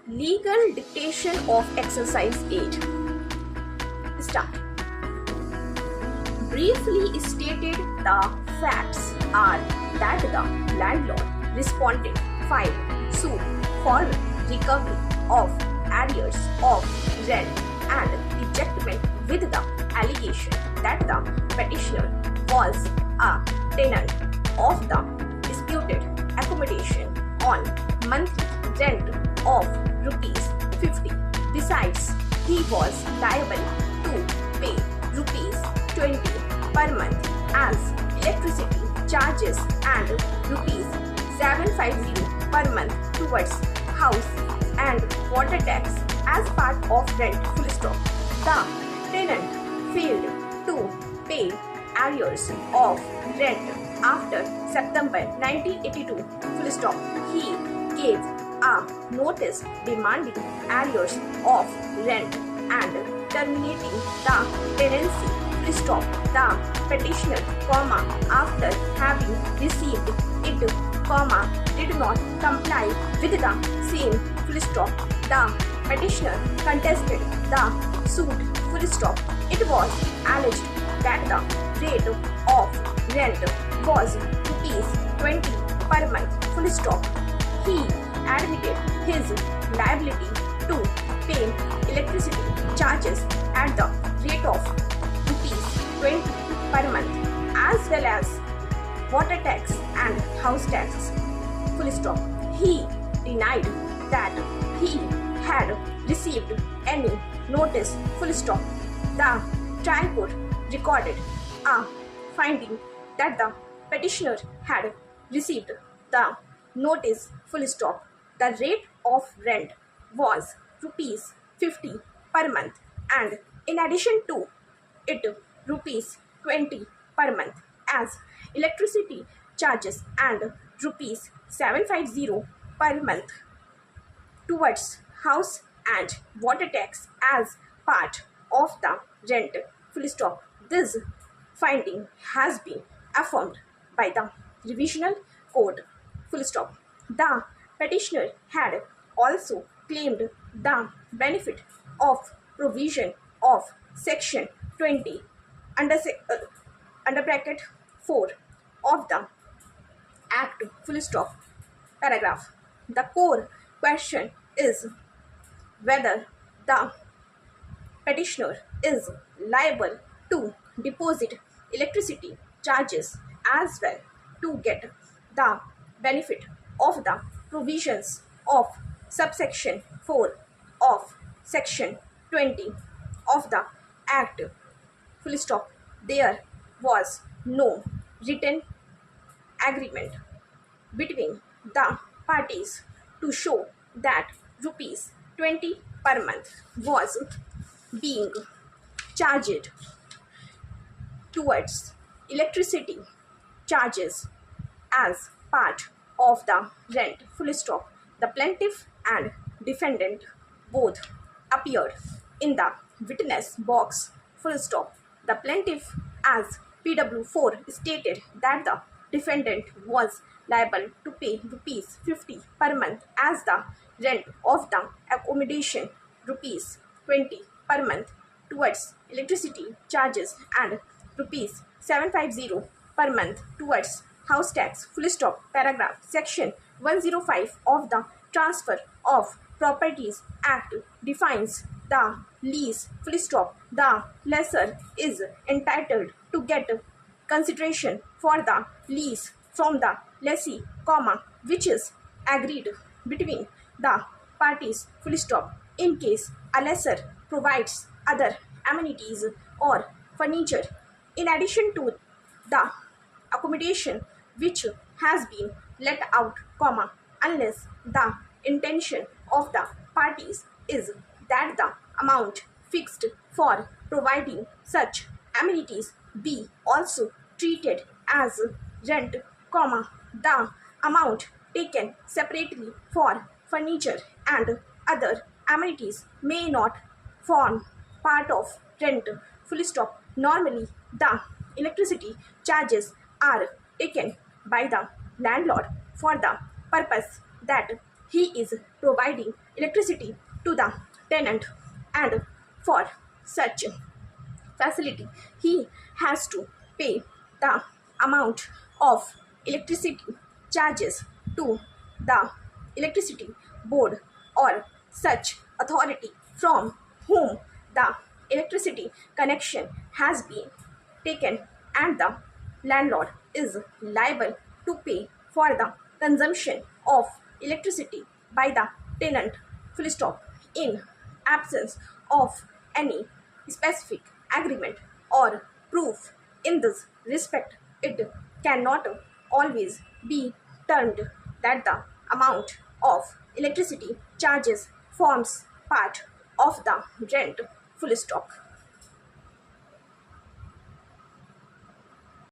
Legal dictation of exercise 8. Start. Briefly stated, the facts are that the landlord respondent filed suit for recovery of arrears of rent and ejectment with the allegation that the petitioner was a tenant of the disputed accommodation on monthly rent of rupees 50. Besides, he was liable to pay rupees 20 per month as electricity charges and rupees 750 per month towards house and water tax as part of rent. Full stop. The tenant failed to pay arrears of rent after September 1982. Full stop. He gave a notice demanding arrears of rent and terminating the tenancy. Full stop. The petitioner, after having received it, did not comply with the same. Full stop. The petitioner contested the suit. Full stop. It was alleged that the rate of rent was rupees 20 per month. Full stop. He admitted his liability to pay electricity charges at the rate of rupees 20 per month as well as water tax and house tax. Full stop. He denied that he had received any notice. Full stop. The trial court recorded a finding that the petitioner had received the notice. Full stop. The rate of rent was rupees 50 per month and in addition to it rupees 20 per month as electricity charges and rupees 750 per month towards house and water tax as part of the rent. Full stop. This finding has been affirmed by the revisional court. Full stop. The petitioner had also claimed the benefit of provision of section 20 under bracket 4 of the Act. Full stop. Paragraph. The core question is whether the petitioner is liable to deposit electricity charges as well to get the benefit of the provisions of subsection 4 of section 20 of the Act. Full stop. There was no written agreement between the parties to show that rupees 20 per month was being charged towards electricity charges as part of the rent. Full stop. The plaintiff and defendant both appeared in the witness box. Full stop. The plaintiff as PW4 stated that the defendant was liable to pay rupees 50 per month as the rent of the accommodation, rupees 20 per month towards electricity charges and rupees 750 per month towards house tax. Full stop. Paragraph. Section 105 of the Transfer of Properties Act defines the lease. Full stop. The lessor is entitled to get consideration for the lease from the lessee, which is agreed between the parties. Full stop. In case a lessor provides other amenities or furniture in addition to the accommodation which has been let out, unless the intention of the parties is that the amount fixed for providing such amenities be also treated as rent, the amount taken separately for furniture and other amenities may not form part of rent. Full stop. Normally, the electricity charges are taken by the landlord for the purpose that he is providing electricity to the tenant, and for such facility he has to pay the amount of electricity charges to the electricity board or such authority from whom the electricity connection has been taken, and the landlord is liable to pay for the consumption of electricity by the tenant, full stop, in absence of any specific agreement or proof in this respect. It cannot always be termed that the amount of electricity charges forms part of the rent, full stop.